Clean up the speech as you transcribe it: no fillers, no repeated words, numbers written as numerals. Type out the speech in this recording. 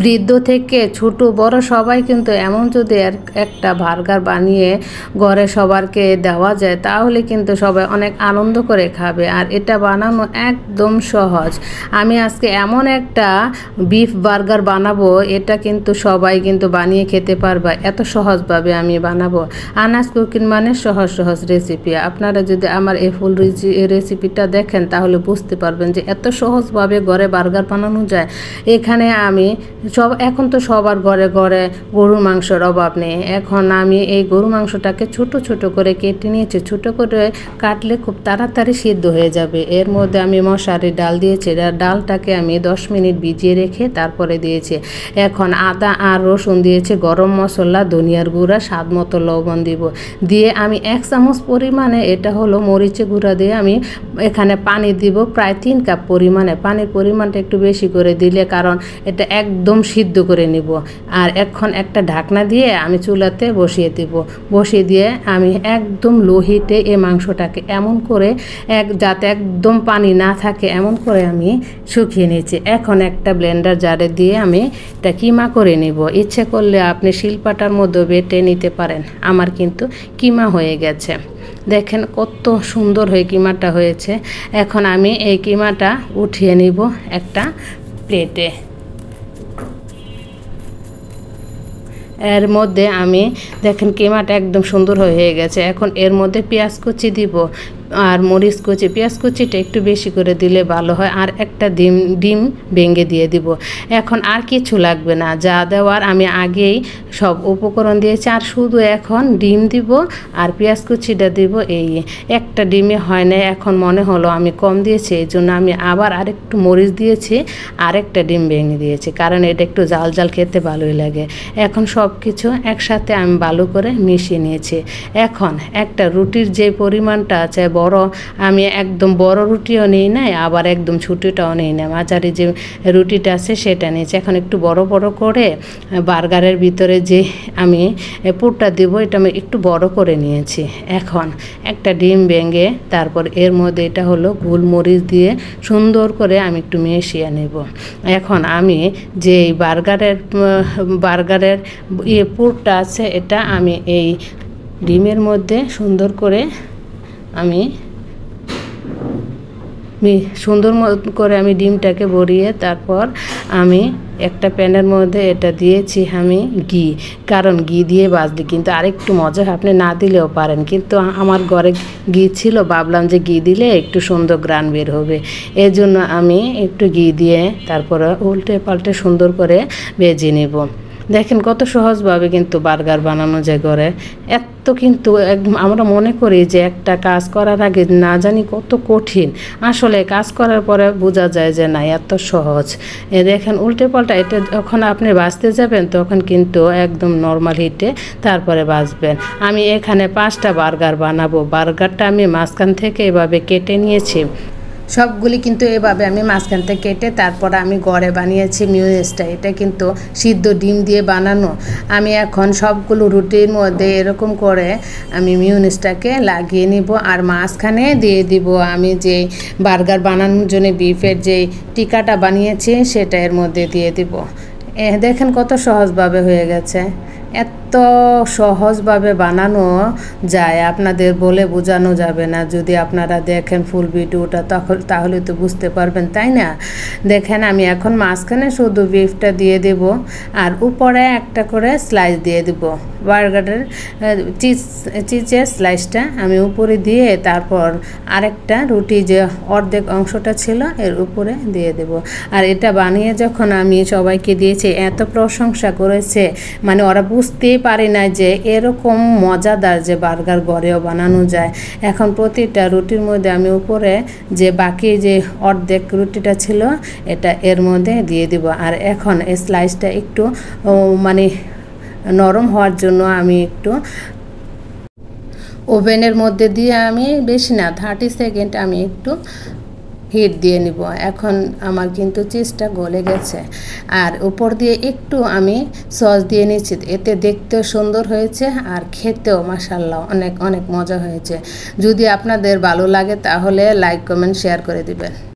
বৃদ্ধ থেকে ছোট বড় সবাই কিন্তু এমন যদি একটা বার্গার বানিয়ে ঘরে সবারকে দেওয়া যায় তাহলে কিন্তু সবাই অনেক আনন্দ করে খাবে। আর এটা বানানো একদম সহজ। আমি আজকে এমন একটা বিফ বার্গার বানাবো, এটা কিন্তু সবাই কিন্তু বানিয়ে খেতে পারবে, এত সহজভাবে আমি বানাবো। আনাস কুকিং মানে সহজ সহজ রেসিপি। আপনারা যদি আমার এই ফুল রেসিপিটা দেখেন তাহলে বুঝতে পারবেন যে এত সহজভাবে ঘরে বার্গার বানানো যায়। এখানে আমি এখন তো সবার ঘরে ঘরে গরুর মাংসের অভাব নেই। এখন আমি এই গরু মাংসটাকে ছোট ছোট করে কেটে নিয়েছি। ছোট করে কাটলে খুব তাড়াতাড়ি সিদ্ধ হয়ে যাবে। এর মধ্যে আমি মশারির ডাল দিয়েছি। ডালটাকে আমি 10 মিনিট ভিজিয়ে রেখে তারপরে দিয়েছি। এখন আদা আর রসুন দিয়েছি, গরম মশলা, ধনিয়ার গুঁড়া, স্বাদ মতো লবণ দিব। দিয়ে আমি 1 চামচ পরিমাণে, এটা হলো মরিচের গুঁড়া দিয়ে আমি এখানে পানি দিব প্রায় 3 কাপ পরিমাণে। পানির পরিমাণটা একটু বেশি করে দিলে, কারণ এটা একদম সিদ্ধ করে নিব। আর এখন একটা ঢাকনা দিয়ে আমি চুলাতে বসিয়ে দিব। বসিয়ে দিয়ে আমি একদম লো হিটে এই মাংসটাকে এমন করে যাতে একদম পানি না থাকে এমন করে আমি শুকিয়ে নিয়েছি। এখন একটা ব্লেন্ডার জারে দিয়ে আমি এটা কিমা করে নিব। ইচ্ছে করলে আপনি শিলপাটার মধ্যে বেটে নিতে পারেন। আমার কিন্তু কিমা হয়ে গেছে। দেখেন কত সুন্দর হয়ে কিমাটা হয়েছে। এখন আমি এই কিমাটা উঠিয়ে নিব একটা প্লেটে। এর মধ্যে আমি দেখেন কিমাটা একদম সুন্দর হয়ে গেছে। এখন এর মধ্যে পেঁয়াজ কুচি দিব আর মরিচ কুচি। পেঁয়াজ কুচিটা একটু বেশি করে দিলে ভালো হয়। আর একটা ডিম ভেঙে দিয়ে দিব। এখন আর কিছু লাগবে না, যা দেওয়ার আমি আগেই সব উপকরণ দিয়েছি। আর শুধু এখন ডিম দিব আর পেঁয়াজ কুচিটা দিব। এই একটা ডিমে হয় না, এখন মনে হলো আমি কম দিয়েছি, এই জন্য আমি আবার আরেকটু মরিচ দিয়েছি, আরেকটা ডিম ভেঙে দিয়েছি, কারণ এটা একটু জাল জাল খেতে ভালোই লাগে। এখন সব কিছু একসাথে আমি ভালো করে মিশিয়ে নিয়েছি। এখন একটা রুটির যে পরিমাণটা আছে বড়, আমি একদম বড় রুটিও নিই নাই, আবার একদম ছোটোটাও নিই না, মাঝারি যে রুটিটা আছে সেটা নিয়েছি। এখন একটু বড় বড় করে বার্গারের ভিতরে যে আমি পুরটা দিব এটা আমি একটু বড় করে নিয়েছি। এখন একটা ডিম ভেঙে তারপর এর মধ্যে এটা হলো গোলমরিচ দিয়ে সুন্দর করে আমি একটু মিশিয়ে নেব। এখন আমি যে বার্গারের পুরটা আছে এটা আমি এই ডিমের মধ্যে সুন্দর করে আমি ডিমটাকে ভরিয়ে তারপর আমি একটা প্যানের মধ্যে এটা দিয়েছি আমি ঘি, কারণ ঘি দিয়ে ভাজলে কিন্তু আরেকটু মজা হয়। আপনি না দিলেও পারেন, কিন্তু আমার ঘরে ঘি ছিল, ভাবলাম যে ঘি দিলে একটু সুন্দর গ্রান বের হবে, এই জন্য আমি একটু ঘি দিয়ে তারপরে উল্টে পাল্টে সুন্দর করে ভেজে নেব। দেখেন কত সহজভাবে কিন্তু বার্গার বানানো যায় ঘরে। এত কিন্তু আমরা মনে করি যে একটা কাজ করার আগে না জানি কত কঠিন, আসলে কাজ করার পরে বোঝা যায় যে না এত সহজ। দেখেন উল্টে পাল্টা এটা যখন আপনি ভাজতে যাবেন তখন কিন্তু একদম নর্মাল হিটে তারপরে ভাজবেন। আমি এখানে 5টা বার্গার বানাবো। বার্গারটা আমি মাঝখান থেকে এভাবে কেটে নিয়েছি। সবগুলি কিন্তু এভাবে আমি মাঝখান থেকে কেটে তারপর আমি ঘরে বানিয়েছি মিউনিসটা। এটা কিন্তু সিদ্ধ ডিম দিয়ে বানানো। আমি এখন সবগুলো রুটির মধ্যে এরকম করে আমি মিউনিসটাকে লাগিয়ে নিব আর মাঝখানে দিয়ে দিব আমি যে বার্গার বানানোর জন্য বিফের যে টিকাটা বানিয়েছি সেটা এর মধ্যে দিয়ে দিব। দেখেন কত সহজভাবে হয়ে গেছে। এত সহজভাবে বানানো যায় আপনাদের বলে বোঝানো যাবে না। যদি আপনারা দেখেন ফুল ভিডিওটা তাহলে তো বুঝতে পারবেন, তাই না? দেখেন আমি এখন মাঝখানে শুধু বিফটা দিয়ে দেব আর উপরে একটা করে স্লাইস দিয়ে দেব। বার্গারের চিজের স্লাইসটা আমি উপরে দিয়ে তারপর আরেকটা রুটি যে অর্ধেক অংশটা ছিল এর উপরে দিয়ে দেব। আর এটা বানিয়ে যখন আমি সবাইকে দিয়েছি এত প্রশংসা করেছে, মানে ওরা বুঝতেই পারে না যে এরকম মজাদার যে বার্গার ঘরেও বানানো যায়। এখন প্রতিটা রুটির মধ্যে আমি উপরে যে বাকি যে অর্ধেক রুটিটা ছিল এটা এর মধ্যে দিয়ে দিব। আর এখন এই স্লাইসটা একটু মানে নরম হওয়ার জন্য আমি একটু ওভেনের মধ্যে দিয়ে আমি বেশি না 30 সেকেন্ড আমি একটু হিট দিয়ে নিব। এখন আমার কিন্তু চিজটা গলে গেছে আর উপর দিয়ে একটু আমি সস দিয়ে নিচ্ছি। এতে দেখতেও সুন্দর হয়েছে আর খেতেও মাশাআল্লাহ অনেক অনেক মজা হয়েছে। যদি আপনাদের ভালো লাগে তাহলে লাইক কমেন্ট শেয়ার করে দিবেন।